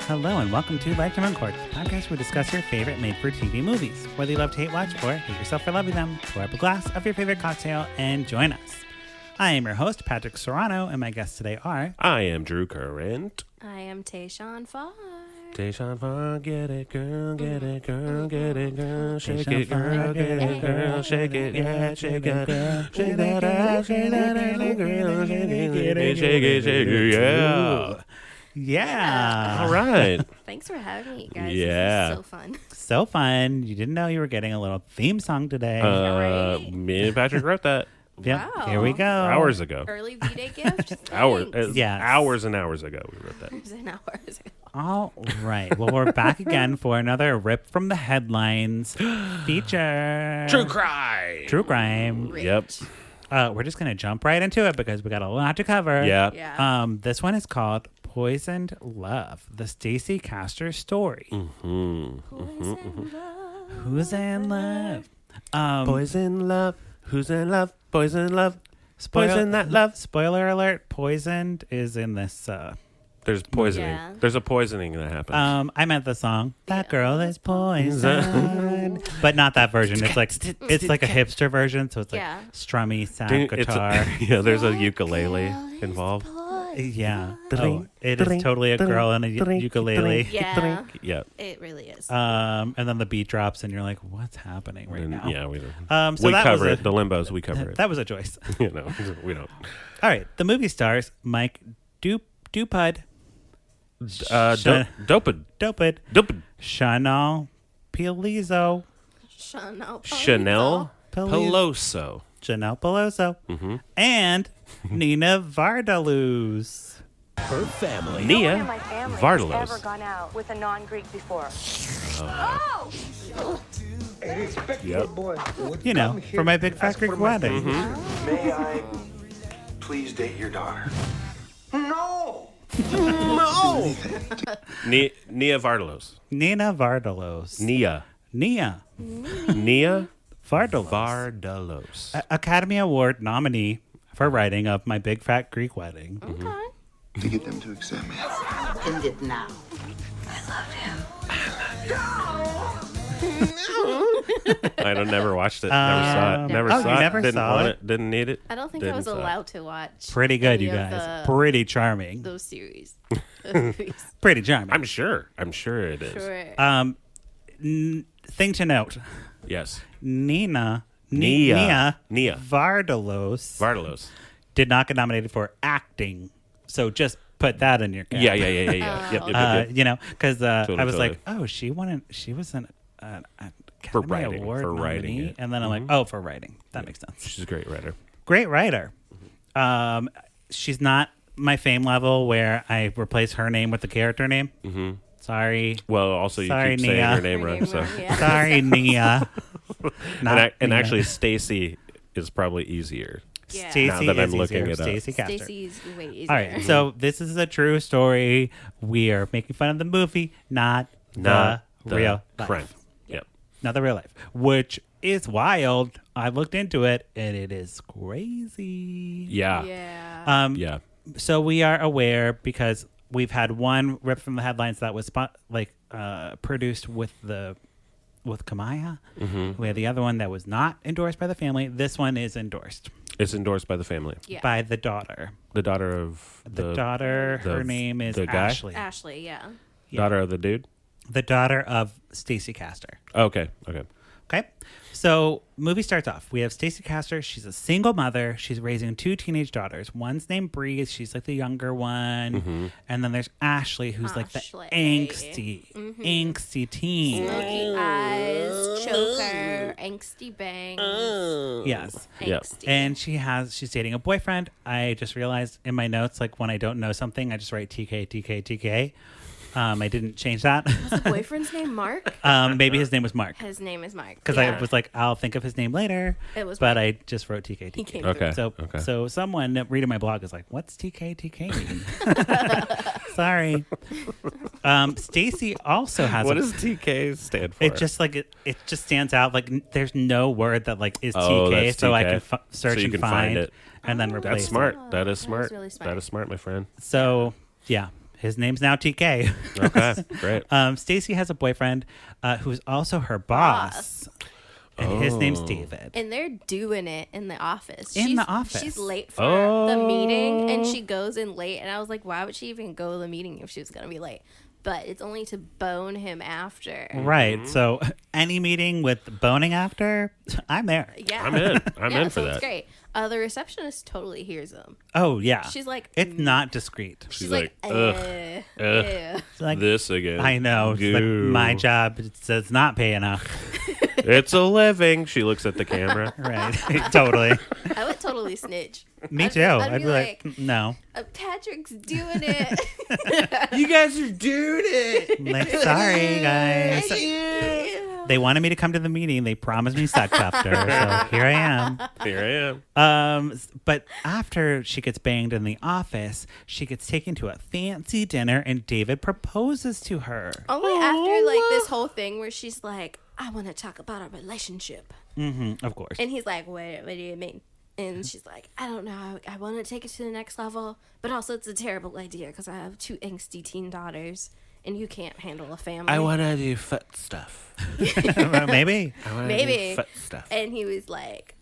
Hello and welcome to Lifetime Uncorked, the podcast where we discuss your favorite made-for-TV movies. Whether you love to hate watch or hate yourself for loving them, pour up a glass of your favorite cocktail and join us. I am your host, Patrick Serrano, and my guests today are... I am Drew Current. I am Tayshawn Farr. Tayshawn Farr, get it, girl, get it, girl, get it, girl, shake it, girl, get it, girl, shake it, yeah, shake it, girl, shake that ass, shake that ass, girl, shake it, shake it, yeah. Yeah. All right. Thanks for having me, guys. Yeah. This is so fun. So fun. You didn't know you were getting a little theme song today. Right? Me and Patrick wrote that Yep. Wow. Here we go. hours ago. Early V-Day gift? Yes. Hours and hours ago we wrote that. Hours and hours ago. All right. Well, we're back again for another Rip from the Headlines feature. True crime. True crime. Rich. Yep. We're just going to jump right into it because we got a lot to cover. Yeah. Yeah. This one is called Poisoned Love, the Stacey Castor Story. Who's in love? Poison love. Who's in love? Poison love. Poison that love. Spoiler alert, poisoned is in this. There's poisoning. Yeah. There's a poisoning that happens. I meant the song. That girl is poisoned. But not that version. It's like a hipster version, so it's like Yeah. strummy, sad It's guitar. yeah, there's a ukulele involved. Yeah. Oh, it is totally a girl and a ukulele. Yeah. Yeah. It really is. And then the beat drops and you're like, what's happening right now? Yeah, we do. So we that cover was it. The limbos, we cover it. That was a choice. You know, we don't. All right. The movie stars Mike Dopud. Dopud. Dopud. Dopud. Chanelle Peloso. Chanelle Peloso. Chanelle Peloso. And Nia Vardalos. Her family. No one Nia in my family Vardalos. has ever gone out with a non-Greek before. Yep. You know, for my big fat Greek wedding. May I please date your daughter? No! Nia Vardalos. Nina Vardalos. Nia Vardalos. Vardalos. Academy Award nominee for writing of My Big Fat Greek Wedding. Okay. To get them to accept me. End it now. I never watched it. Never saw it. Never Oh, saw you it. never Didn't saw want it? Didn't need it. I don't think I Didn't was saw it. allowed to watch Pretty good, any you of guys. Pretty charming. those series. Of movies. Pretty charming. I'm sure it is. Sure. Thing to note. Yes. Nia Nia. Vardalos did not get nominated for acting. So just put that in your cap. Yeah. Yep. You know, because I was Totally. like, oh, she was an For Academy writing, Award for writing nominee. it. And then I'm like, oh, for writing. That makes sense. She's a great writer. Great writer. She's not my fame level where I replace her name with the character name. Sorry. Well, also you Sorry, keep saying Nia. her name wrong. So. Yeah. Sorry, Nia. Not And Nia. actually, Stacy is probably easier. Yeah. Stacey Now that I'm is looking easier. it up. Stacey Castor. Stacey's way easier. All right, so this is a true story. We are making fun of the movie, not the real life. crime. Yep. Not the real life, which is wild. I looked into it, and it is crazy. Yeah. Yeah. Yeah. So we are aware because we've had one rip from the headlines that was produced with Kamaya. We had the other one that was not endorsed by the family. This one is endorsed It's endorsed by the family. Yeah. by the daughter. The daughter of Her name is the guy? Ashley. Ashley, yeah. Daughter of the dude. The daughter of Stacey Castor. Okay. Okay. So movie starts off. We have Stacey Castor. She's a single mother. She's raising two teenage daughters. One's named Bree. She's like the younger one. And then there's Ashley, who's like the Ashley. angsty teen. Smoky eyes, choker, angsty bangs. Yes. Yep. Angsty. And she's dating a boyfriend. I just realized in my notes, like when I don't know something, I just write TK, TK, TK. I didn't change that. Was the boyfriend's name Mark? Maybe his name was Mark. His name is Mark. Because I was like, I'll think of his name later. It was but Mark. I just wrote TK. He came Okay. So someone reading my blog is like, what's TK mean? Sorry. Stacey also has What does TK stand for? it just like it just stands out like there's no word that like is Oh, TK, that's so I TK. can search So you and can find it. and then replace That's smart. it. That is smart. really smart. That is smart, my friend. So yeah, His name's now TK. Okay, great. Stacey has a boyfriend who's also her boss. And his name's David. And they're doing it in the office. The office. She's late for the meeting, and she goes in late. And I was like, why would she even go to the meeting if she was going to be late? But it's only to bone him after. Right. So any meeting with boning after, I'm there. Yeah. I'm in. I'm in for so that. It's great. The receptionist totally hears him. Oh, yeah. She's like... It's not discreet. She's like, ew. Like, This again. I know. She's like, Goo. my job does not pay enough. It's a living. She looks at the camera. Right. Totally. I would totally snitch. Me too. I'd be like, no. Patrick's doing it. You guys are doing it. Like, sorry, guys. They wanted me to come to the meeting. They promised me sex after, so here I am. Here I am. But after she gets banged in the office, she gets taken to a fancy dinner, and David proposes to her. Only after like this whole thing where she's like, I want to talk about our relationship. Mm-hmm, of course. And he's like, what do you mean? And she's like, I don't know. I want to take it to the next level, but also it's a terrible idea because I have 2 angsty teen daughters, and you can't handle a family. I want to do foot stuff. Maybe. I wanna Maybe. do foot stuff. And he was like,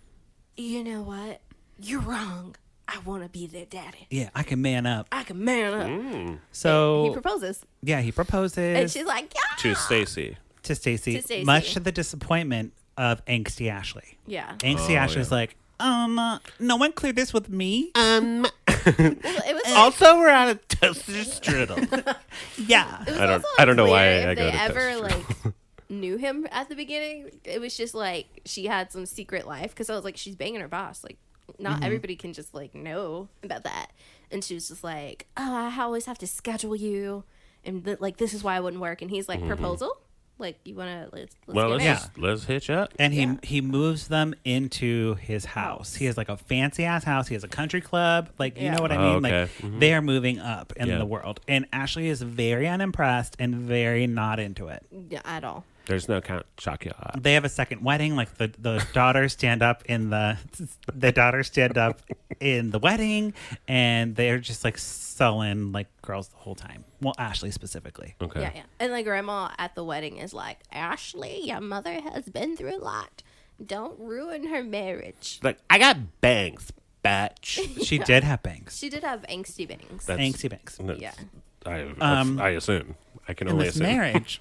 you know what? You're wrong. I want to be their daddy. Yeah, I can man up. I can man up. So He proposes. yeah, he proposes And she's like, yeah. To Stacy. to Stacey, To Stacey. much to the disappointment of angsty Ashley. Yeah. Angsty Ashley's like, no one cleared this with me. Well, it was Also, we're on a toaster strudel. Yeah. It was I don't- also I don't know why unclear I if go they to ever Toast. like knew him at the beginning. It was just like she had some secret life because I was like, she's banging her boss. Like, not everybody can just like know about that. And she was just like, oh, I always have to schedule you, and like this is why it wouldn't work. And he's like, proposal. Like, you want to let's Well, get let's married. let's hitch up. And he moves them into his house. He has like a fancy ass house. He has a country club. Like, you Yeah. know what I Oh, mean? okay. Like, they are moving up in Yeah. the world. And Ashley is very unimpressed and very not into it. Yeah, at all. There's no Count Chocula. They have a second wedding. Like the daughters stand up in the wedding, and they're just like sullen like girls the whole time. Well, Ashley specifically. Okay. Yeah. And like grandma at the wedding is like, Ashley, your mother has been through a lot. Don't ruin her marriage. Like, I got bangs, bitch. She did have bangs. She did have angsty bangs. That's- Angsty bangs. Yeah. I assume. I can And only this assume. marriage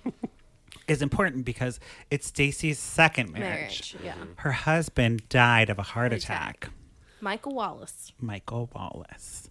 is important because it's Stacey's second marriage. Yeah. Her husband died of a heart attack. Michael Wallace. Michael Wallace.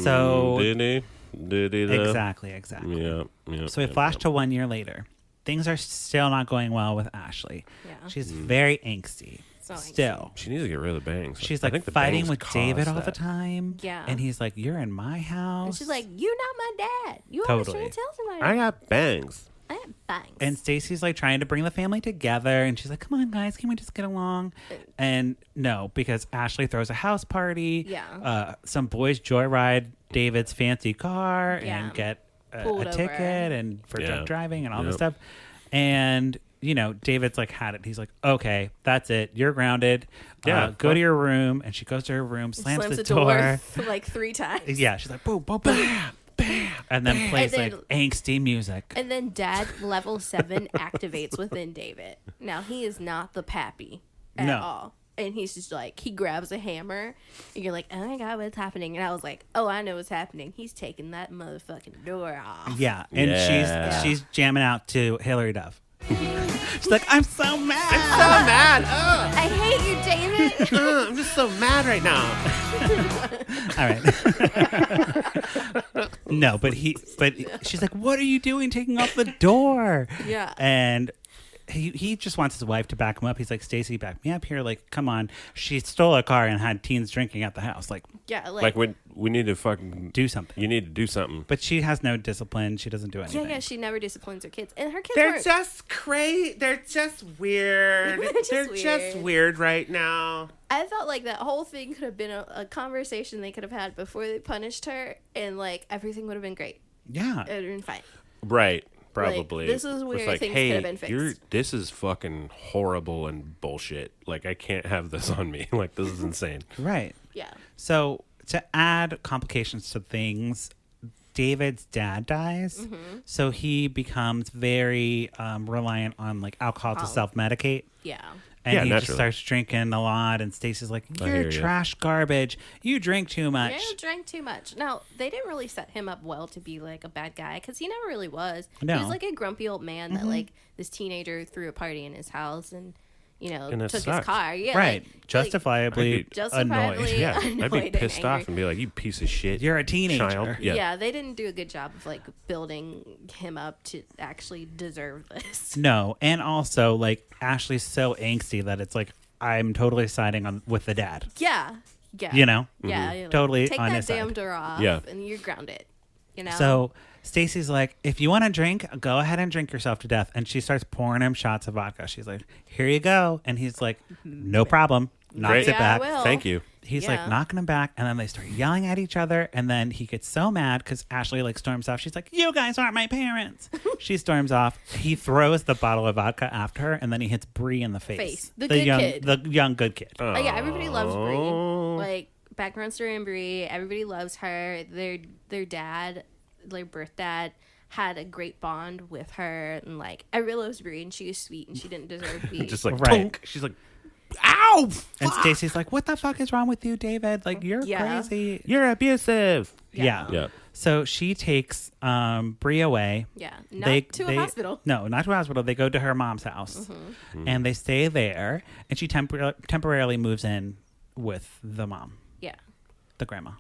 So Did he? Did he? Though? exactly. Yeah. Yeah. So we flash to 1 year later. Things are still not going well with Ashley. Yeah. She's very angsty. So angsty. Still. She needs to get rid of the bangs. She's I like think the fighting bangs with caused David all the that. time. Yeah. And he's like, you're in my house. And she's like, you're not my dad. You always Totally. trying to tell somebody. I got bangs. I have bangs. And Stacey's like trying to bring the family together, and she's like, "Come on, guys, can we just get along?" And no, because Ashley throws a house party. Yeah. Some boys joyride David's fancy car Yeah. and get Pulled a over. ticket and for Yeah. drunk driving and all this Yep. stuff. And David's like had it. He's like, "Okay, that's it. You're grounded. Yeah. Go to your room." And she goes to her room, slams the door. like 3 times. Yeah, she's like, "Boom, boom, bam, bam," and then plays And then- like angsty music. And then dad level 7 activates within David. Now he is not the pappy at No. all. And he's just like, he grabs a hammer and you're like, oh my God, what's happening? And I was like, oh, I know what's happening. He's taking that motherfucking door off. Yeah, and Yeah. she's jamming out to Hillary Duff. She's like, I'm so mad. So mad. I hate you, David. I'm just so mad right now. All right. No, but she's like, what are you doing taking off the door? Yeah. And he just wants his wife to back him up. He's like, Stacey, back me up here. Like, come on. She stole a car and had teens drinking at the house. Like, Yeah, Like, we need to fucking do something. You need to do something. But she has no discipline. She doesn't do anything. yeah, she never disciplines her kids. And her kids They're weren't- just crazy. They're just weird. They're just weird right now. I felt like that whole thing could have been a conversation they could have had before they punished her, and like everything would have been great. Yeah. It would have been fine. Right. Probably. this is It's where like, things hey, could have been fixed. this is fucking horrible and bullshit. Like, I can't have this on me. Like, this is insane. Right. Yeah. So to add complications to things, David's dad dies, so he becomes very reliant on like alcohol to self-medicate. Yeah. And Yeah, he naturally. just starts drinking a lot, and Stacey's like, I hear "You're ya. trash garbage. You drink too much." Yeah, drank too much. Now, they didn't really set him up well to be like a bad guy because he never really was. No. He was like a grumpy old man that like this teenager threw a party in his house and And it took sucks. his car. Yeah, Right. like- Justifiably Justifiably- annoyed. Yeah, I'd annoyed be and pissed off angry. and be like, "You piece of shit! You're a teenager." child." Yeah. They didn't do a good job of like building him up to actually deserve this. No, and also like Ashley's so angsty that it's like I'm totally siding on with the dad. Yeah. Yeah. You know. Yeah. you're like, Totally take on that his damn side. door off Yeah. and you're grounded. You know? So Stacey's like, if you want to drink, go ahead and drink yourself to death. And she starts pouring him shots of vodka. She's like, here you go. And he's like, no problem. Knocks Great. it Yeah, back. I will. Thank you. He's Yeah. like knocking him back. And then they start yelling at each other. And then he gets so mad because Ashley like storms off. She's like, you guys aren't my parents. She storms off. He throws the bottle of vodka after her. And then he hits Bree in the face. The good young, kid. The young good kid. Oh, yeah, everybody loves Oh. Brie. Like background story in Brie, everybody loves her. Their dad, their birth dad, had a great bond with her, and like everybody loves Brie, and she was sweet, and she didn't deserve to be. Just like, Right. tunk. She's like, "Ow!" And Stacey's like, what the fuck is wrong with you, David? Like, you're Yeah. crazy. You're abusive. Yeah. Yeah. So she takes Brie away. yeah, not to a hospital. No, not to a hospital. They go to her mom's house, and they stay there. And she temporarily moves in with the mom, Yeah, the grandma.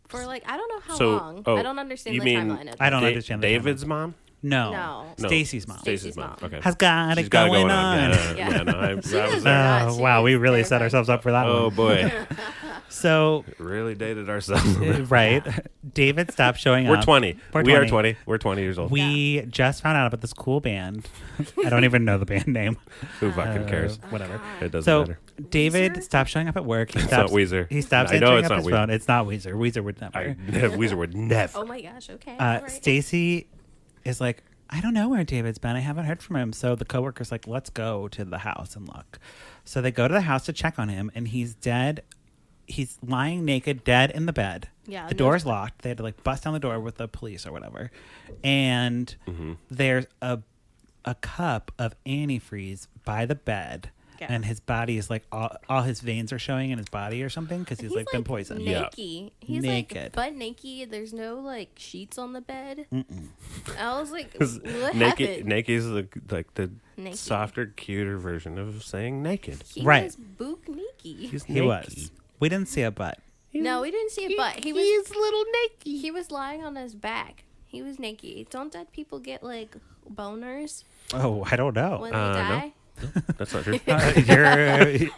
for like I don't know how So- long. oh, I don't understand you the mean- timeline of I don't this. understand the David's mom. No, No. Stacey's mom Stacey's mom. Okay. has got She's it got it going, going on. on. Yeah, Yeah. yeah, no, that was- not. She Wow, we was really set terrified. ourselves up for that oh one. boy, So, really dated ourselves. right, David stopped showing We're up. 20. We're We are 20. We're 20 years old. We just found out about this cool band. I don't even know the band name. Who fucking cares? Whatever. It doesn't So matter. David Weezer? stopped showing up at work. He It's stops, not Weezer. He stops I know answering it's up not his Weezer. phone. It's not Weezer. Weezer would never. Weezer would never. Oh my gosh. Okay. all right. Stacey is like, I don't know where David's been. I haven't heard from him. So the coworker's like, let's go to the house and look. So they go to the house to check on him, and he's dead. He's lying naked, dead in the bed. Yeah, The no- door's locked. They had to like bust down the door with the police or whatever. And there's a cup of antifreeze by the bed. Yeah. And his body is like all his veins are showing in his body or something because he's like been poisoned. Yeah. Naked. He's Naked. like butt naked. There's no like sheets on the bed. I was like, 'Cause what naked, happened? naked is the Naked. softer, cuter version of saying naked. He Right. was book naked. He's He naked. was. We didn't see a butt. No, we didn't see a butt. He was He's little naked. he was lying on his back. He was naked. Don't dead people get like boners Oh, I don't know. when they no. die? That's not true.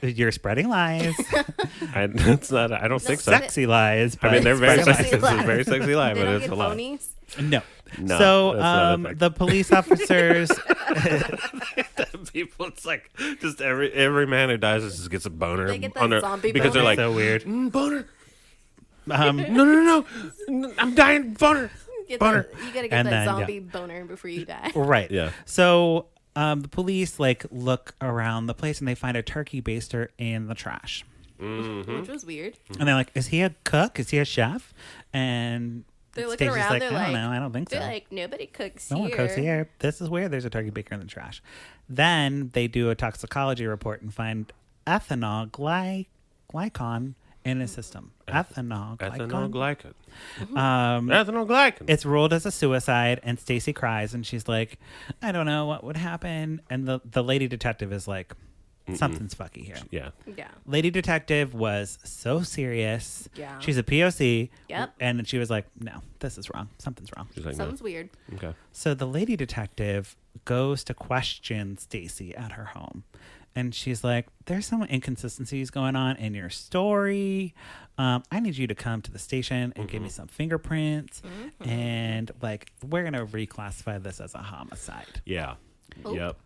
You're spreading lies, That's not. I don't think so. sexy lies. I mean, but they're very spreading sexy. lies. It's a very sexy lie, They but don't it's get a lie. bonies. No. No, So that's not a thing. the police officers. People, it's like just every man who dies just gets a boner They get that on their zombie because they're boner. like so weird. boner. Um, No, I'm dying, boner. Get Boner. that, you gotta get And that then, yeah. zombie boner before you die. right. Yeah. So the police like look around the place and they find a turkey baster in the trash. Which was weird. And they're like, "Is he a cook? Is he a chef?" And They're looking Stacey's around. like, They're "I like, don't know. I don't think so. They're like, nobody cooks No here. one cooks here. This is weird. There's a turkey baker in the trash." Then they do a toxicology report and find ethanol glycon in his system. Ethanol Ethanol glycon. glycan. Um, Ethanol glycan. it's ruled as a suicide, and Stacey cries, and she's like, "I don't know what would happen." And the lady detective is like, "Something's fucky here." Yeah. Yeah. Lady detective was so serious. Yeah. She's a POC. Yep. And she was like, "No, this is wrong. Something's wrong." She's like, Something's weird. no. Okay. So the lady detective goes to question Stacey at her home. And she's like, "There's some inconsistencies going on in your story. I need you to come to the station and give me some fingerprints. And like, we're going to reclassify this as a homicide." Yeah. Oh. Yep.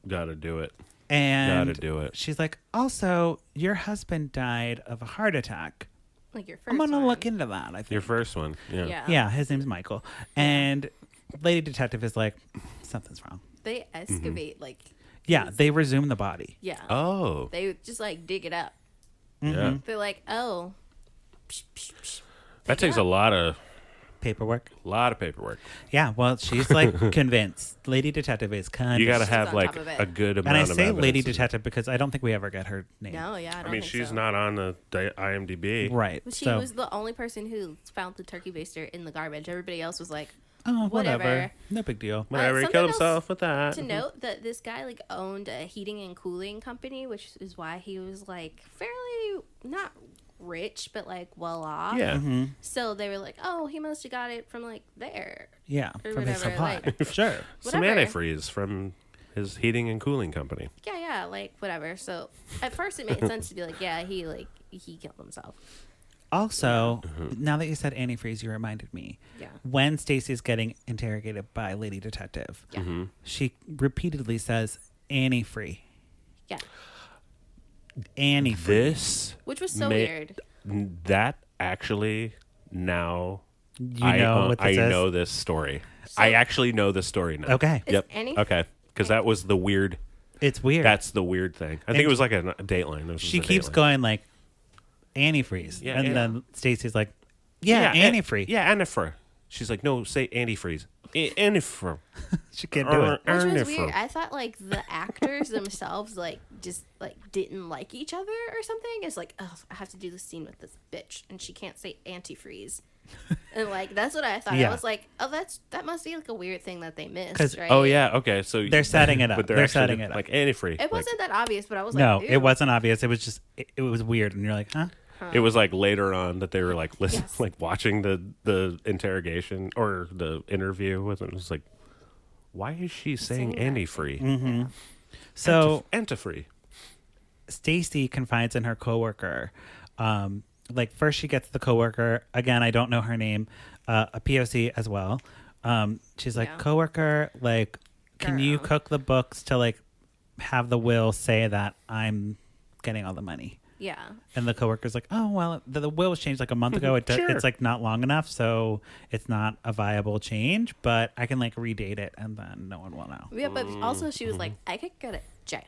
Gotta do it. And Gotta do it. she's like, "Also, your husband died of a heart attack. Like your 1st I'm going to one. look into that, I think." Your first one. Yeah. Yeah. Yeah, his name's Michael. And lady detective is like, "Something's wrong." They excavate like. Yeah, they resume the body. Yeah. Oh. They just like dig it up. Yeah. They're like, oh. Psh, psh, psh. That takes a lot of Paperwork. A lot of paperwork. Yeah, well, she's like convinced. Lady Detective is convinced. You got to have on like top of it. a good And amount I of say evidence. Lady Detective because I don't think we ever get her name. No, yeah, I don't I mean, think she's so. not on the IMDb. Right. She so, was the only person who found the turkey baster in the garbage. Everybody else was like, oh, whatever. whatever. No big deal. Whatever, he something killed else himself with that. to note that this guy like owned a heating and cooling company, which is why he was like fairly not rich but like well off. Yeah. Mm-hmm. So they were like, oh, he must have got it from like there. Yeah, Or from his whatever, supply. Sure. Some Whatever. antifreeze from his heating and cooling company. Yeah, like whatever. So at first it made sense to be like, yeah, he killed himself. Also, now that you said antifreeze, you reminded me. Yeah. When Stacey's getting interrogated by Lady Detective, Yeah. she repeatedly says antifree. Yeah. Antifree. This Which was so ma- weird. That actually now You know what this I is? know this story. I actually know this story now. Okay. It's Yep. anti- Okay. Because that was the weird. It's weird. That's the weird thing. I think it was like a Dateline. This was She a keeps Dateline. going like antifreeze. Yeah, and yeah. then Stacey's like, yeah, antifree. Yeah, antifree. She's like, no, say antifreeze. Antifree. She can't do it. Which was Antifree. weird. I thought like the actors themselves like just like didn't like each other or something. It's like, oh, I have to do this scene with this bitch, and she can't say antifreeze. And like that's what I thought. Yeah. I was like, oh, that must be like a weird thing that they 'Cause- missed, right? Oh yeah, okay. So They're setting it up. But They're actually setting it up. like antifree. It wasn't that obvious, but I was No, like, it wasn't obvious. It was just, it was weird. And you're like, huh? It was like later on that they were like listen, Yes. like watching the interrogation or the interview with him. It was like, why is she saying Saying that. antifree? Mm-hmm. So Antifree. Stacy confides in her coworker. Like first she gets the coworker. Again, I don't know her name. A POC as well. She's like, Yeah. coworker, like, can you Girl. cook the books to like have the will say that I'm getting all the money? yeah. And the coworker's like, oh, well, the will was changed like a month ago. Sure. It's like not long enough. So it's not a viable change, but I can like redate it and then no one will know. Yeah, but also she was like, Mm-hmm. I could go to jail.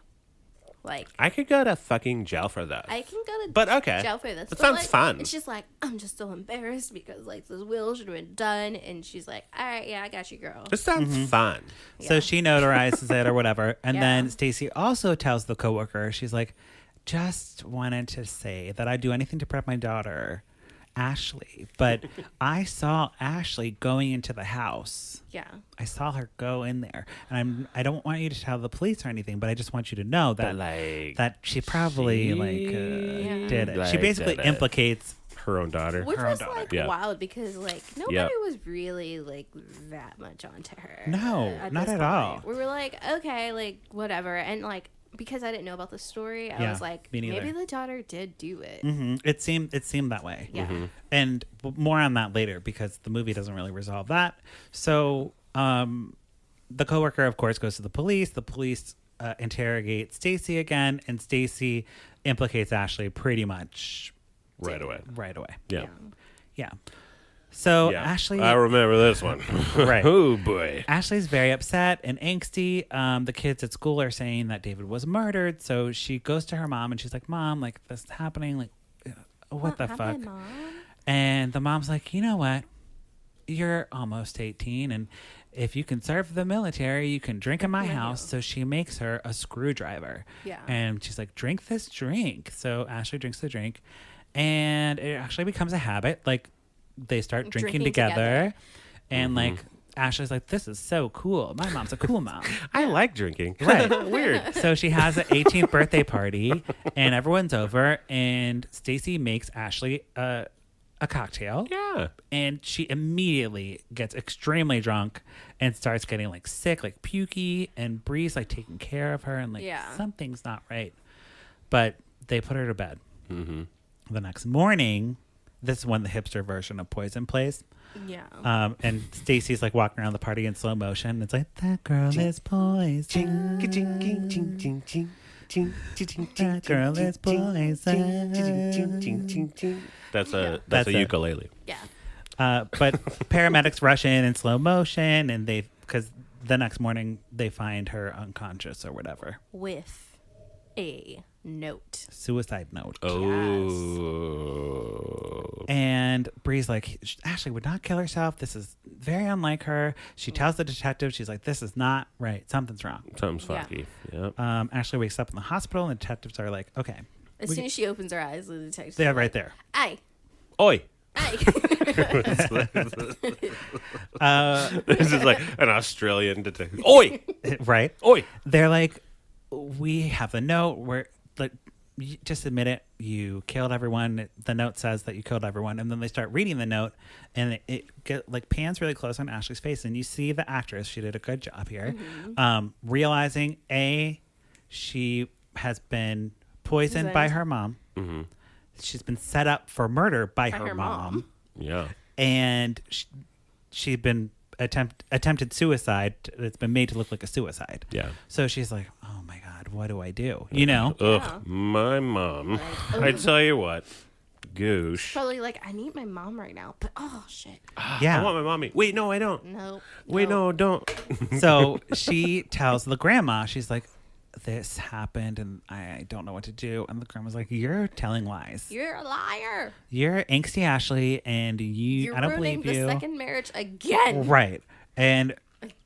Like, I could go to fucking jail for that. I can go to But okay. jail for this. That But, sounds like, fun. And she's like, I'm just so embarrassed because like this will should have been done. And she's like, all right, yeah, I got you, girl. This sounds fun. So Yeah. she notarizes it or whatever. And Yeah. then Stacy also tells the coworker, she's like, just wanted to say that I'd do anything to prep my daughter, Ashley. But I saw Ashley going into the house. Yeah. I saw her go in there. And I don't want you to tell the police or anything, but I just want you to know that like that she probably did it. She like, basically did it. implicates her own daughter. Which Her own was daughter. like Yeah. wild because like nobody Yep. was really like that much onto her. No, not this at all. point. We were like, okay, like whatever. And like because I didn't know about the story, I Yeah, was like, me neither. maybe the daughter did do it. It seemed that way. Yeah. And more on that later because the movie doesn't really resolve that. So the coworker, of course, goes to the police. The police interrogate Stacy again, and Stacy implicates Ashley pretty much right away. right away. Yeah. Yeah. So Yeah. Ashley, I remember this one. Right. Oh boy. Ashley's very upset and angsty. The kids at school are saying that David was murdered. So she goes to her mom and she's like, "Mom, like this is happening. Like, what the fuck?" happened, Mom? And the mom's like, "You know what? You're almost 18, and if you can serve the military, you can drink in my house." So she makes her a screwdriver. Yeah. And she's like, "Drink this drink." So Ashley drinks the drink, and it actually becomes a habit. Like they start drinking together. And like Ashley's like, "This is so cool. My mom's a cool mom." I like drinking. Right. Weird. So she has an 18th birthday party, and everyone's over, and Stacy makes Ashley a cocktail. Yeah. And she immediately gets extremely drunk and starts getting like sick, like pukey, and Bree's like taking care of her and like Yeah. something's not right. But they put her to bed. The next morning, this is when the hipster version of Poison plays. Yeah. And Stacy's like walking around the party in slow motion. It's like, that girl is poison. That girl is poison. That's a That's it. ukulele. Yeah. But paramedics rush in slow motion, and because the next morning they find her unconscious or whatever. With a note. Suicide note. Oh. And And Bree's like, Ashley would not kill herself. This is very unlike her. She tells the detective, she's like, this is not right. Something's wrong. Something's fucky. Yep. Ashley wakes up in the hospital, and the detectives are like, okay. As soon as she opens her eyes, the detectives They're are right like, there. Aye. Oi. Aye. This is like an Australian detective. Oi. Right? Oi. They're like, we have a note where, like, you just admit it. You killed everyone. The note says that you killed everyone. And then they start reading the note, and it like pans really close on Ashley's face, and you see the actress. She did a good job here. Realizing she has been poisoned by her mom. Mm-hmm. She's been set up for murder by her mom. Yeah. And she's been attempted suicide. It's been made to look like a suicide. Yeah. So she's like, oh my God, what do I do? You know? Ugh, my mom. I tell you what. Goosh. Probably like, I need my mom right now, but oh shit. Yeah. I want my mommy. Wait, no, I don't. Nope. Wait, no, don't. So she tells the grandma, she's like, this happened and I don't know what to do. And the grandma's like, you're telling lies. You're a liar. You're angsty Ashley, and You're I don't ruining believe you. the second marriage again. Right. And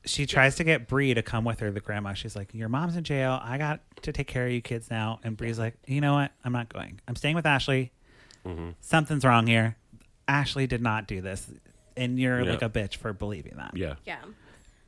she tries to get Bree to come with her, the grandma. She's like, your mom's in jail. I got to take care of you kids now. And Bree's like, you know what? I'm not going. I'm staying with Ashley. Mm-hmm. Something's wrong here. Ashley did not do this. And you're like a bitch for believing that. Yeah. Yeah.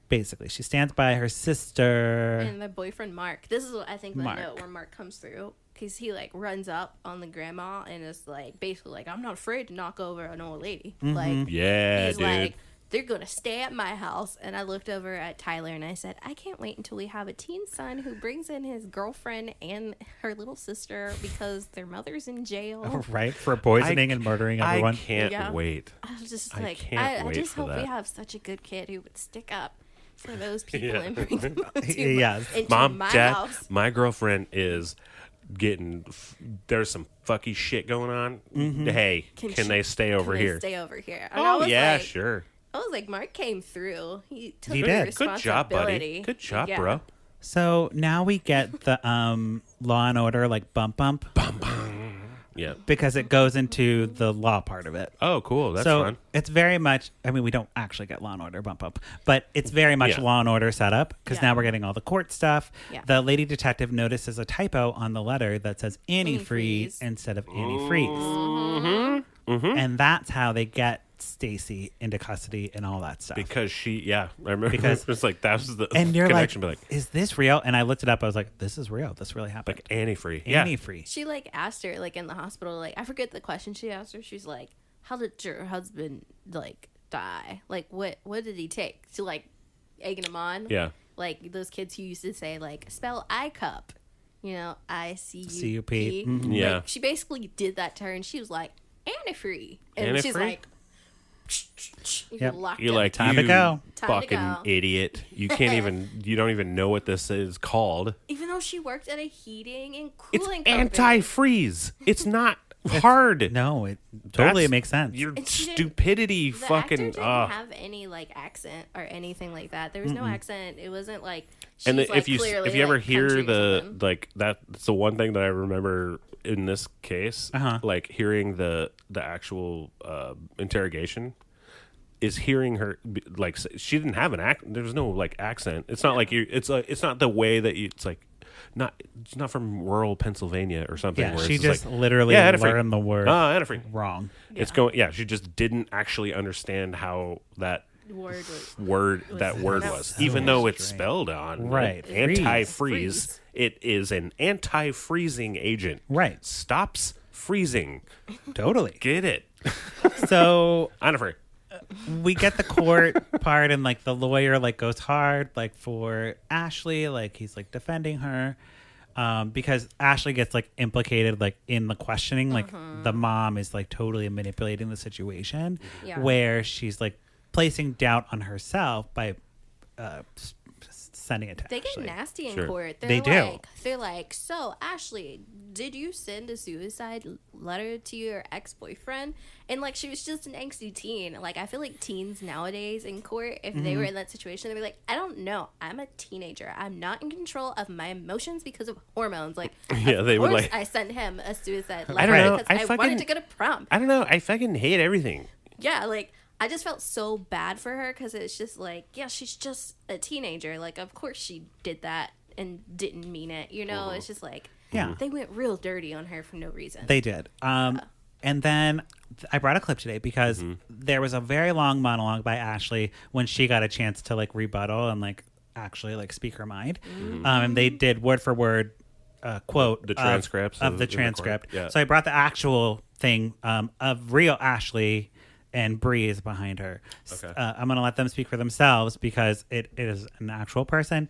Basically, she stands by her sister. And the boyfriend, Mark. This is what I think the Mark. note where Mark comes through. Because he, like, runs up on the grandma and is, like, basically like, I'm not afraid to knock over an old lady. Mm-hmm. Like, Yeah, he's dude. like, they're going to stay at my house. And I looked over at Tyler and I said, I can't wait until we have a teen son who brings in his girlfriend and her little sister because their mother's in jail. Right? For poisoning and murdering everyone. I can't Yeah. wait. I was just I like, can't I wait just for hope we that. have such a good kid who would stick up for those people Yeah. and bring them Yes. into Mom, my Dad, house. my girlfriend is getting, there's some fucky shit going on. Mm-hmm. Hey, can they stay over Can here? They stay over here. And I Oh, was yeah, like, sure. I was like, Mark came through. He took He the did. Good job, buddy. responsibility. Good job, Yeah. bro. So now we get the Law and Order, like, bump. Yeah. Because it goes into the law part of it. Oh, cool. That's so fun. it's very much, I mean, we don't actually get Law and Order bump, but it's very much Yeah. Law and Order setup because Yeah. now we're getting all the court stuff. Yeah. The lady detective notices a typo on the letter that says antifreeze Antifreeze. instead of antifreeze. Mm-hmm. And that's how they get Stacey into custody and all that stuff. Because I remember Because- it's like, that was the and you're like, connection. Be like, is this real? And I looked it up. I was like, this is real. This really happened. like antifree. Yeah. Antifree. She like asked her like in the hospital, like I forget the question she asked her. She's like, "How did your husband like die? Like what did he take?" To like egging him on. Yeah. Like those kids who used to say like spell I cup, you know, ICUP. Mhm. Yeah. Like, she basically did that to her, and she was like antifree, and she's Antifree? like, Yep. locked You're up. like, Time you to go. Time to fucking go. idiot. You can't even, you don't even know what this is called. Even though she worked at a heating and It's cooling company. antifreeze. It's not hard. No, it totally That's- makes sense. Your And she didn't- stupidity The actor fucking. didn't have any like accent or anything like that. There was no accent. It wasn't like she's And like, if you clearly, ever like, hear country or the something. like that's the one thing that I remember in this case, like hearing the actual interrogation is hearing her like she didn't have an accent. There was no like accent. It's not like you. It's like it's not the way that you. It's like it's not from rural Pennsylvania or something. Yeah, where she it's just like, literally antifree. learned the word antifree. wrong. It's going. Yeah, she just didn't actually understand how that word was word pronounced. was, So even though it's strange. spelled on Right. antifreeze. Freeze. It is an anti-freezing agent. Right. Stops freezing. Totally. Get it? So Antifree. we get the court part, and like the lawyer like goes hard like for Ashley, like he's like defending her because Ashley gets like implicated like in the questioning, like the mom is like totally manipulating the situation Yeah. where she's like placing doubt on herself by sending it to They Ashley. get nasty in Sure. court. They do. They're like, so Ashley, did you send a suicide letter to your ex-boyfriend? And like, she was just an angsty teen. Like, I feel like teens nowadays in court, if they were in that situation, they'd be like, I don't know. I'm a teenager. I'm not in control of my emotions because of hormones. Like, Yeah, of they would course like. I sent him a suicide I letter don't know. because I wanted to go to prom. I don't know. I fucking hate everything. Yeah, like, I just felt so bad for her because it's just like, yeah, she's just a teenager. Like, of course she did that and didn't mean it. You know, it's just like, Yeah. they went real dirty on her for no reason. They did. And then I brought a clip today because there was a very long monologue by Ashley when she got a chance to like rebuttal and like actually like speak her mind. And they did word for word quote The transcripts of the in the transcript. court. Yeah. So I brought the actual thing of real Ashley and Bree is behind her. Okay. I'm going to let them speak for themselves because it is an actual person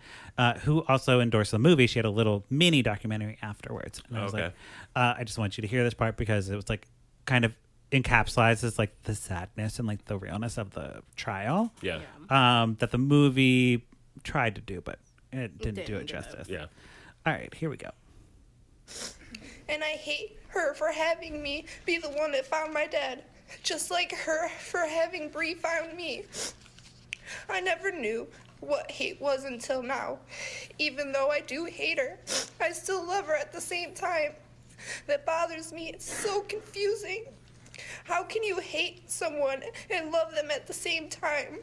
who also endorsed the movie. She had a little mini documentary afterwards. And I was Okay. like, I just want you to hear this part because it was like kind of encapsulates like the sadness and like the realness of the trial Yeah. that the movie tried to do, but it didn't do it Didn't do it. justice. Yeah. All right, here we go. And I hate her for having me be the one that found my dad, just like her for having Bree found me. I never knew what hate was until now. Even though I do hate her, I still love her at the same time. That bothers me. It's so confusing. How can you hate someone and love them at the same time?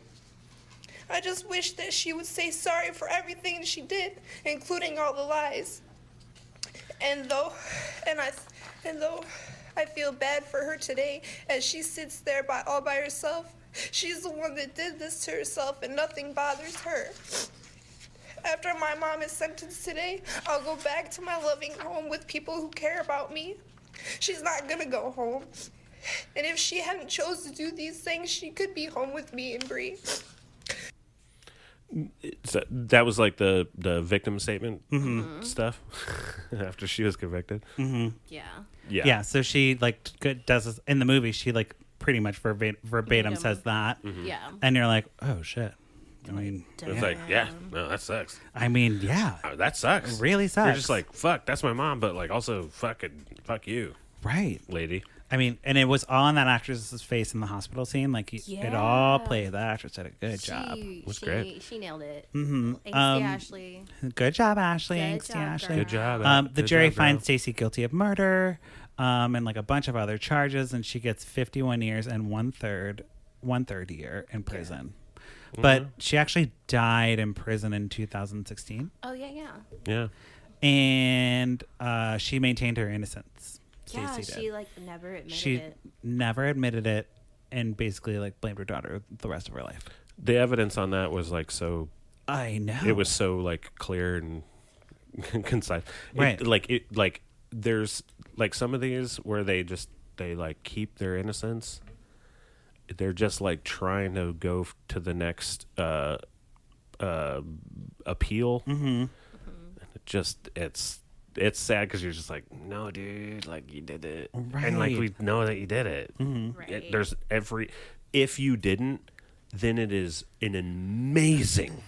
I just wish that she would say sorry for everything she did, including all the lies. And though I feel bad for her today as she sits there all by herself, she's the one that did this to herself and nothing bothers her. After my mom is sentenced today, I'll go back to my loving home with people who care about me. She's not gonna go home. And if she hadn't chose to do these things, she could be home with me and Bree. So that was like the victim statement stuff after she was convicted. Yeah. Yeah. Yeah, so she like does this in the movie. She like pretty much verbatim says that, Yeah. and you're like, oh shit. I mean, It's like, yeah, no, that sucks. yeah, That sucks. really sucks. You're just like, fuck, that's my mom, but like also fuck you, right. lady. I mean, and it was all on that actress's face in the hospital scene. Like it all played. That actress did a good job. Was great. She nailed it. Mm-hmm. Angsty Ashley. Good job, Ashley. Good Angsty job, Ashley. girl. Good job. The Good jury job, girl. finds Stacey guilty of murder, and like a bunch of other charges, and she gets 51 years and one third year in prison. But she actually died in prison in 2016, Oh, yeah. Yeah. and she maintained her innocence. Yeah, Stacey she did. like never admitted She it. never admitted it, and basically like blamed her daughter the rest of her life. The evidence on that was like so. I know. It was so like clear and concise. Right. Like there's like some of these where they like keep their innocence. They're just like trying to go to the next appeal. Mm-hmm. And it's sad because you're just like, no, dude, like you did it, and like Right. we know that you did it. Right. There's if you didn't, then it is an amazing,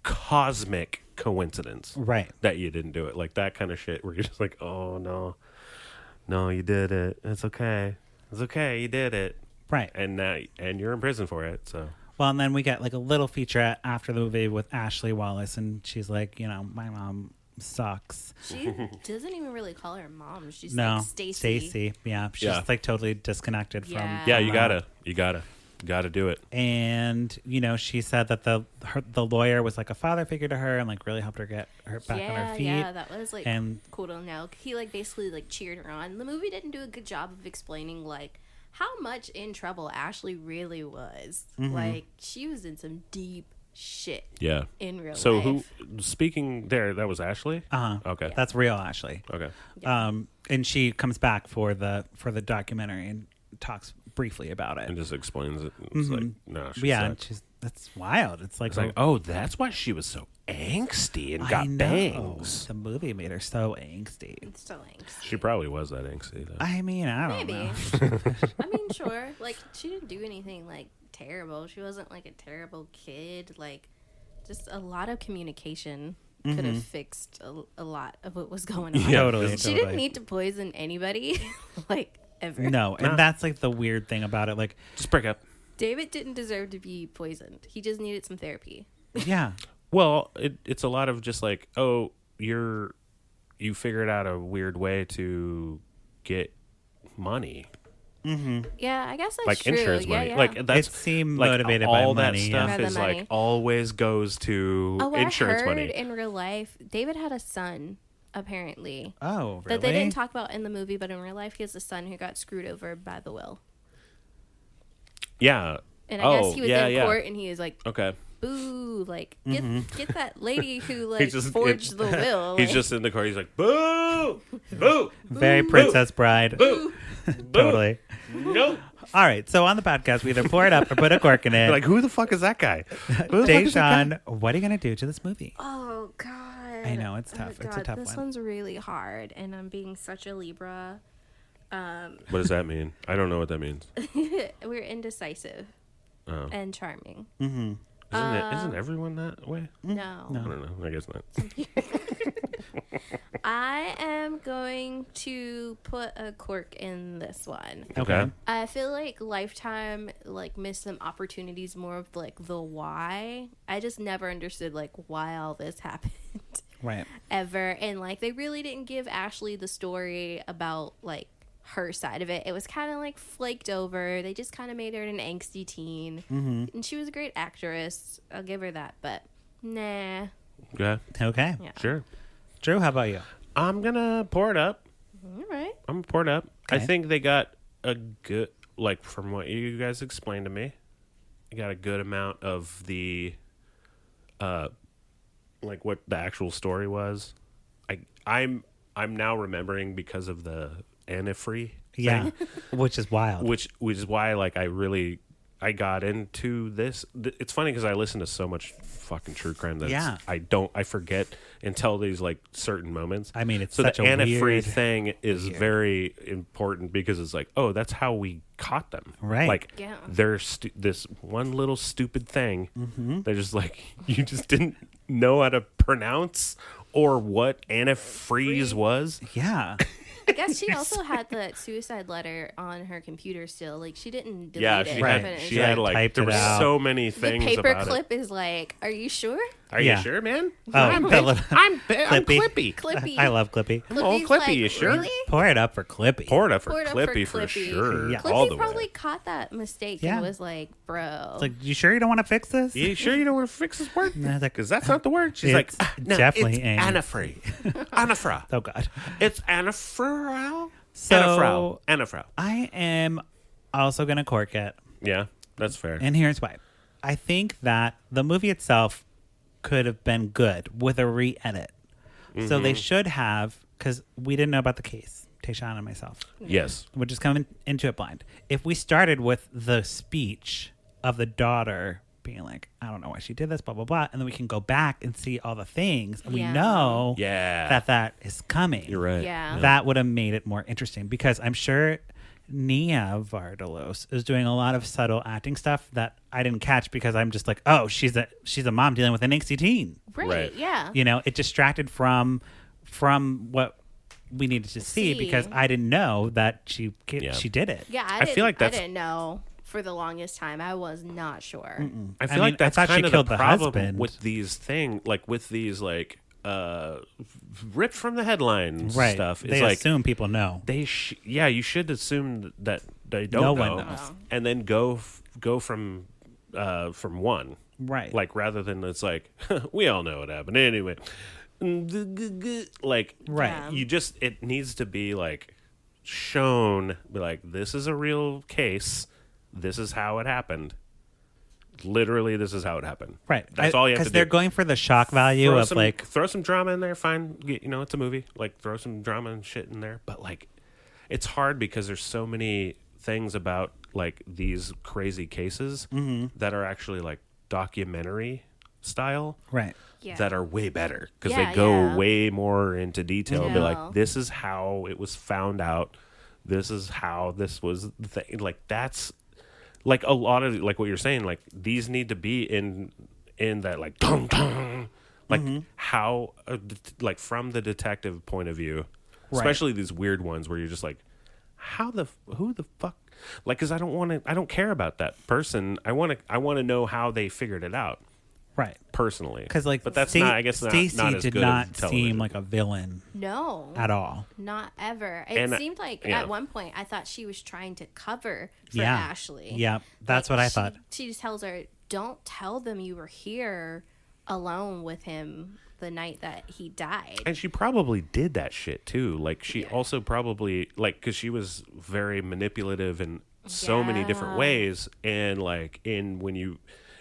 cosmic coincidence, Right. that you didn't do it. Like that kind of shit where you're just like, oh no, you did it. It's okay, you did it, Right. and you're in prison for it. So. Well, and then we get like a little featurette after the movie with Ashley Wallace, and she's like, my mom sucks. She doesn't even really call her mom. She's No, like Stacey. Stacey. Yeah, she's Yeah. like totally disconnected from. Yeah. Yeah, you that. gotta do it. And she said that the lawyer was like a father figure to her and like really helped her get her back on her feet. Yeah, that was like And- cool to know. He like basically like cheered her on. The movie didn't do a good job of explaining like how much in trouble Ashley really was. Mm-hmm. Like she was in some deep shit Yeah. in real So life. speaking there, that was Ashley? Okay. That's real Ashley. Okay. And she comes back for the documentary and talks briefly about it. And just explains it. It's like, no, she Yeah, and sucks. that's wild. It's like, It's like, oh, that's why she was so angsty and I got know. bangs. The movie made her so angsty. It's so angsty. She probably was that angsty, though. I mean, I don't Maybe. know. I mean, sure. Like she didn't do anything like terrible. She wasn't like a terrible kid. Like Just a lot of communication could have fixed a lot of what was going on. Totally. She didn't need to poison anybody, like, ever. No, and that's like the weird thing about it. Like, Just break up. David didn't deserve to be poisoned. He just needed some therapy. yeah, Well, it's a lot of just like, oh, you figured out a weird way to get money. Yeah, I guess that's Like true. insurance money. Yeah. Like that's it seemed like motivated all by that money. stuff By the is money. like always goes to Oh, insurance I heard money. in real life, David had a son, apparently. Oh, really? That they didn't talk about in the movie, but in real life, he has a son who got screwed over by the will. Yeah. And I guess he was in court, and he was like, Okay. "Boo! Like, get that lady who He like just- forged the will." He's like, just in the car. He's like, boo, boo, Very Princess Bride. boo, Totally. Nope. All right. So on the podcast, we either pour it up or put a cork in it. Like, who the fuck is that guy? Who the fuck is that guy? Deshaun, what are you going to do to this movie? Oh God! I know, it's tough. It's a tough this one. one's really hard, and I'm being such a Libra. What does that mean? I don't know what that means. We're indecisive Oh. and charming. Isn't everyone that way? No. I don't know. I guess not. I am going to put a cork in this one. Okay. I feel like Lifetime like missed some opportunities more of like the why. I just never understood like why all this happened Right. ever, and like they really didn't give Ashley the story about like her side of it. It was kind of like flaked over. They just kind of made her an angsty teen, and she was a great actress. I'll give her that, but nah. Yeah. Okay. Yeah. Sure. Drew, how about you? I'm gonna pour it up. All right. I'm gonna pour it up. I Okay. think they got a good, like from what you guys explained to me, they got a good amount of the, like what the actual story was. I'm now remembering because of the antifree Yeah. thing, Which is wild. which is why like I got into this. It's funny because I listen to so much fucking true crime that Yeah. I forget until these like certain moments. I mean, it's so such the a antifree weird- thing is very important because it's like, oh, that's how we caught them. Right. Like Yeah. there's this one little stupid thing. Mm-hmm. They're just like you just didn't know how to pronounce or what antifreeze was. yeah. I guess she also had that suicide letter on her computer still. Like she didn't delete Yeah, it. she Right. had She she had like typed there it were out. so many the things paper about clip it. is like, "Are you sure?" Are Yeah. you sure, man? Oh, I'm that little- Clippy. Clippy. I love Clippy. Oh, Clippy's Clippy, like, you sure? Really? Pour it up for Clippy. Pour it up for Pour it up for Clippy for Clippy. sure. Yeah. All Clippy the probably way. caught that mistake Yeah. and was like, "Bro." It's like, you sure you don't want to fix this? You sure you don't want to fix this word? No, it's like- Because that's not the word. She's like, It's no, definitely it's antifree. Anifra. Oh, God. It's anifra. So Anifra. I am also going to cork it. Yeah, that's fair. And here's why. I think that the movie itself could have been good with a re-edit. So Mm-hmm. they should have, because we didn't know about the case, Tayshawn and myself. Yes. We're just coming into it blind. If we started with the speech of the daughter being like, I don't know why she did this, blah, blah, blah, and then we can go back and see all the things, and we Yeah. know Yeah. that is coming. You're right. Yeah. That would have made it more interesting, because I'm sure Nia Vardalos is doing a lot of subtle acting stuff that I didn't catch because I'm just like, oh, she's a mom dealing with an angsty teen. right. Yeah. You know, it distracted from what we needed to see because I didn't know that she did it. Yeah. I feel like that's- I didn't know for the longest time. I was not sure. I feel I mean, like I that's thought she kind of killed the the problem husband. with these ripped from the headlines Right. stuff. They It's like assume people know. you should assume that they don't No know, one knows. and then go from one. Right. Like rather than it's like we all know what happened anyway. Like Right. Yeah. it needs to be like shown, be like, this is a real case. This is how it happened. Literally, this is how it happened. Right. That's all you have to Because do. they're going for the shock value of like, throw some drama in there. Fine, it's a movie. Like throw some drama and shit in there. But like, it's hard because there's so many things about like these crazy cases that are actually like documentary style. right. Yeah. That are way better because Yeah, they go yeah. way more into detail. Be Yeah. like, this is how it was found out. This is how this was the thing. Like that's like a lot of like what you're saying. Like these need to be in in that like dong dong, like how like from the detective point of view, especially these weird ones where you're just like, who the fuck, like, because I don't care about that person. I want to know how they figured it out. Right. Personally. Because, like, but that's not, I guess, Stacey not as did good not as television. seem like a villain No. at all. Not ever. And, It seemed like at one point I thought she was trying to cover for Yeah. Ashley. Yeah, that's what I thought. She just tells her, don't tell them you were here alone with him the night that he died. And she probably did that shit too. Like she also probably like, because she was very manipulative in so many different ways. And like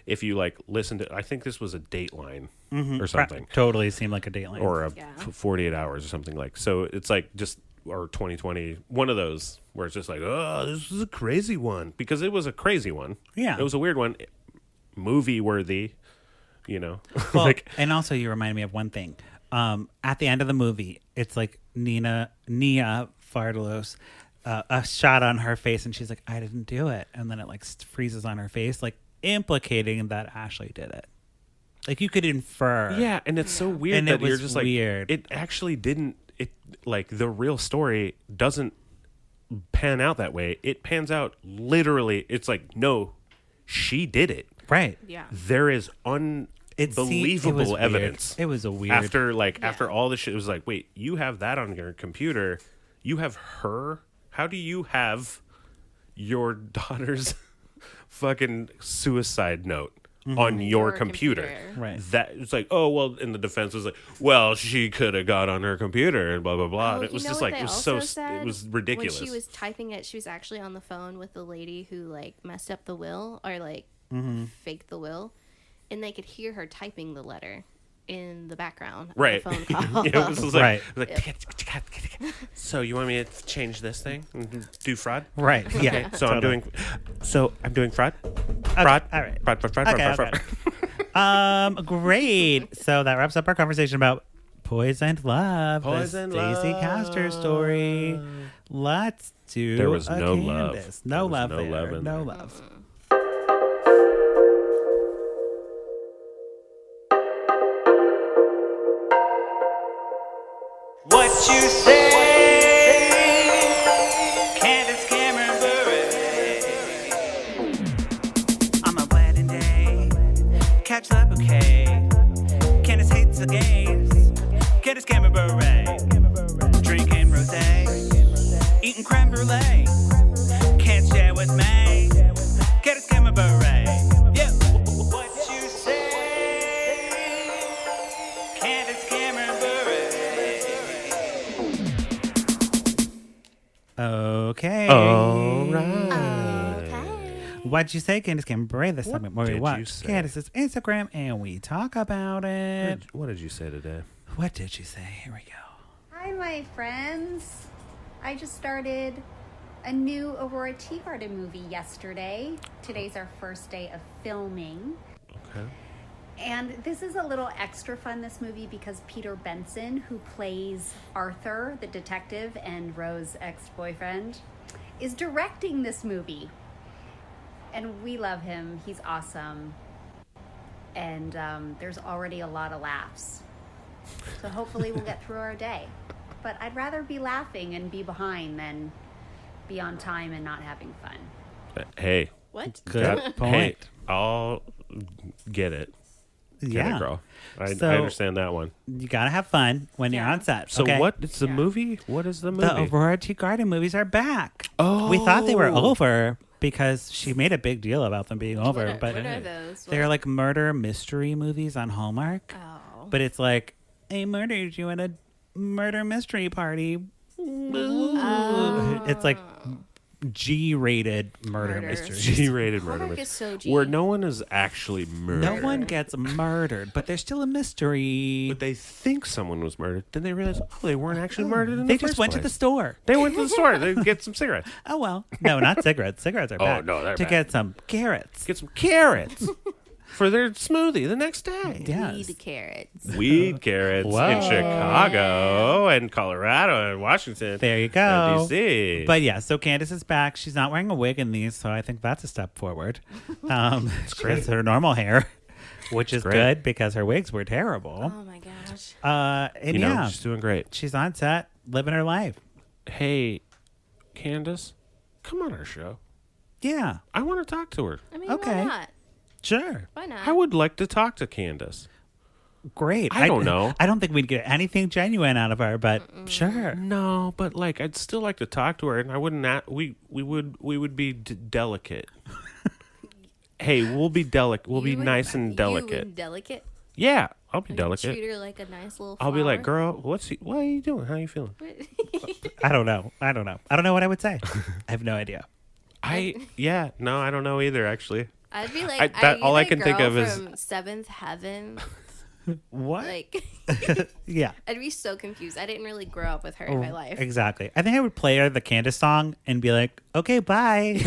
if you like listen to, I think this was a Dateline or something. Totally seemed like a Dateline. Or a 48 Hours or something like. So it's like just, or 2020, one of those where it's just like, oh, this is a crazy one. Because it was a crazy one. Yeah. It was a weird one. Movie worthy, you know. Well, like, and also you remind me of one thing. At the end of the movie, it's like Nia Vardalos, a shot on her face, and she's like, I didn't do it. And then it like freezes on her face, like implicating that Ashley did it. Like you could infer. yeah, and it's so weird And that it was you're just like, weird. it actually didn't, it like the real story doesn't pan out that way. It pans out literally, it's like, no, she did it. Right. Yeah. There is It unbelievable was evidence. Weird. It was a weird. After all this shit, it was like, wait, you have that on your computer. You have her. How do you have your daughter's fucking suicide note on your computer? Right. That it's like, oh well, and the defense was like, well, she could have got on her computer and blah blah blah. Oh, And it was you know just what like they it was so also said? it was ridiculous. When she was typing it, she was actually on the phone with the lady who like messed up the will or like faked the will, and they could hear her typing the letter in the background of Right. the phone call. It was like, Right. So you want me to change this thing and do fraud? Right. Yeah. Okay, so totally. I'm doing fraud. Fraud. all right. Fraud. Okay, Fraud. Great. So that wraps up our conversation about Poisoned Love. Poisoned the Stacey Love. Castor story. Let's do There was a no Candace. love. No There was love no there. love in No there. love. What you say, Candace Cameron Bure. On my wedding day, catch the bouquet. Candace hates the gays. Candace Cameron Bure. Drinking rosé, eating creme brulee. Can't share with me. Candace Cameron Bure. Yeah. What you say, Candace Cameron Bure. Okay. All right. What'd you say, Candace Cameron Bure? This segment where we did you watch say? Candace's Instagram and we talk about it. What did you say today? What did you say? Here we go. Hi, my friends. I just started a new Aurora Tea Garden movie yesterday. Today's our first day of filming. Okay. And this is a little extra fun, this movie, because Peter Benson, who plays Arthur, the detective, and Rose's ex-boyfriend, is directing this movie. And we love him. He's awesome. And there's already a lot of laughs. So hopefully we'll get through our day. But I'd rather be laughing and be behind than be on time and not having fun. Hey. What? Good point. Hey, I'll get it. Get Yeah. it, girl. I So- understand that one. You gotta have fun when you're Yeah. on set. So okay? what? It's the movie? What is the movie? The Aurora Tea Garden movies are back. Oh. We thought they were over because she made a big deal about them being over, What are, but what are those? they're like murder mystery movies on Hallmark. Oh. But it's like, I murdered you at a murder mystery party. It's like G-rated murder mysteries. G-rated murder Hallmark mystery. is so G. Where no one is actually murdered. No one gets murdered, but there's still a mystery. But they think someone was murdered. Then they realize, oh, they weren't actually murdered in They the just first went to the place. store. They went to the store. They get some cigarettes. Oh, well. No, not cigarettes. Cigarettes are Oh, bad. no, they're to bad. get some carrots. Get some carrots for their smoothie the next day. Yes. Weed carrots. Weed carrots Whoa. in Chicago and Colorado and Washington. There you and go. DC. But yeah, so Candace is back. She's not wearing a wig in these, so I think that's a step forward. She has her normal hair. which is great. good because her wigs were terrible. Oh my gosh. And You know, yeah, she's doing great. she's on set living her life. Hey, Candace, come on our show. Yeah, I want to talk to her. I mean, Okay. why not? sure. Why not? I would like to talk to Candace. Great. I don't know. I don't think we'd get anything genuine out of her, but sure. No, but like I'd still like to talk to her, and I wouldn't. We would be delicate. Hey, we'll be delicate. We'll be nice and delicate. Delicate? Yeah, I'll be Like, delicate. Treat her like a nice little I'll be like, flower? girl, what are you doing? How you feeling? I don't know. I don't know what I would say. I have no idea. I don't know either. Actually, I'd be like, all I can think of is from Seventh Heaven. What? Like, Yeah. I'd be so confused. I didn't really grow up with her in my life. Exactly. I think I would play her the Candace song and be like, okay, bye.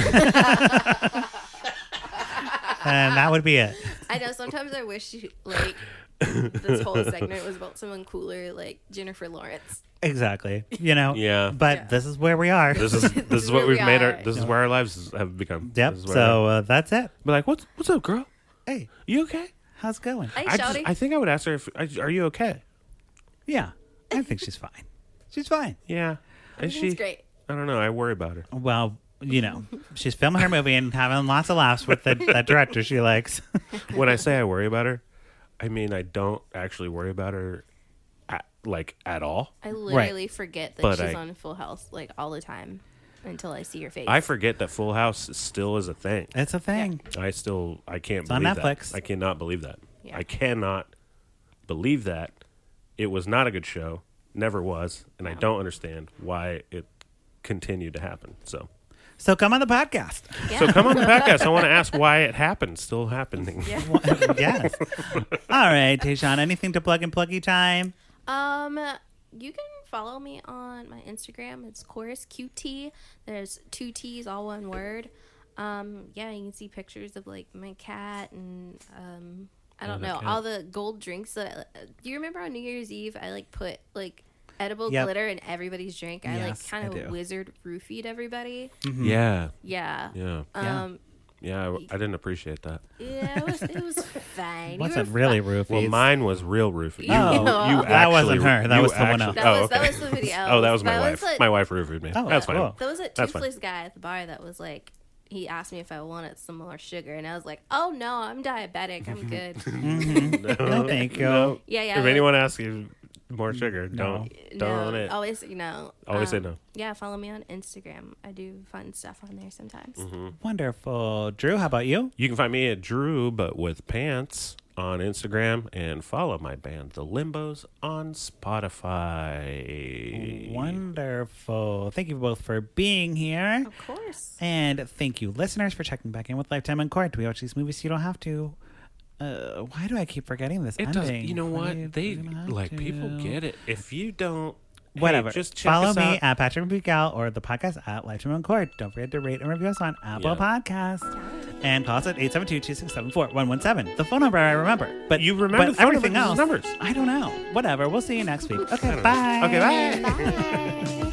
And that would be it. I know. Sometimes I wish, like, this whole segment was about someone cooler, like Jennifer Lawrence. Exactly. You know? Yeah. But this is where we are. this is what where we've we made are. this is where our lives have become. Yep. This is where So that's it. be like, what's up, girl? Hey, You okay? how's it going? Hey, I shouty. think I would ask her are you okay? Yeah. I think she's fine. She's fine. Yeah. Is Everything's she? great. I don't know. I worry about her. Well, you know, she's filming her movie and having lots of laughs with that director she likes. When I say I worry about her, I mean I don't actually worry about her at all. I literally forget that But she's I- on Full House, like, all the time until I see her face. I forget that Full House still is a thing. It's a thing. I can't on believe Netflix. that. I cannot believe that. Yeah. I cannot believe that. It was not a good show. Never was. And I don't understand why it continued to happen. So come on the podcast. So come on the podcast. I want to ask why it happened. Still happening. Yeah. Yes. All right, Tayshawn, anything to plug in pluggy time? You can follow me on my Instagram. It's Chorus QT. There's 2 T's, all one word. Yeah, you can see pictures of, like, my cat and I don't know, all the gold drinks that do you remember on New Year's Eve I like put like edible glitter in everybody's drink? I Yes, like I kind do. of wizard roofied everybody. Yeah. Yeah. Yeah. Yeah, I didn't appreciate that. Yeah, it was fine. Wasn't really roofies. Well, mine was real roofie. Oh, that wasn't her. That was someone else. That was somebody else. Oh, that was my That wife. was like- My wife roofied me. Oh, That's fine. cool. There was a That's fine. toothless guy at the bar that was like, he asked me if I wanted some more sugar, and I was like, "Oh no, I'm diabetic. I'm good." No, thank you. No. Yeah. If anyone asks you more sugar, No. don't it. Always say no. Always say no. Yeah, follow me on Instagram. I do fun stuff on there sometimes. Wonderful. Drew, how about you? You can find me at Drew, but with pants on Instagram, and follow my band, The Limbos, on Spotify. Wonderful. Thank you both for being here. Of course. And thank you, listeners, for checking back in with Lifetime in Court. We watch these movies so you don't have to. Why do I keep forgetting this It ending? does. You know Why what? do They you have like people to? get it. If you don't, Whatever. Hey, just check follow us me out. at Patrick Bugal or the podcast at Lifetime in Court. Don't forget to rate and review us on Apple Yeah. Podcasts. And call us at 872-267-4117. The phone number I remember. But You remember but the phone everything numbers, else. numbers. I don't know. Whatever. We'll see you next week. Okay, I don't know. bye. Okay, bye. Bye.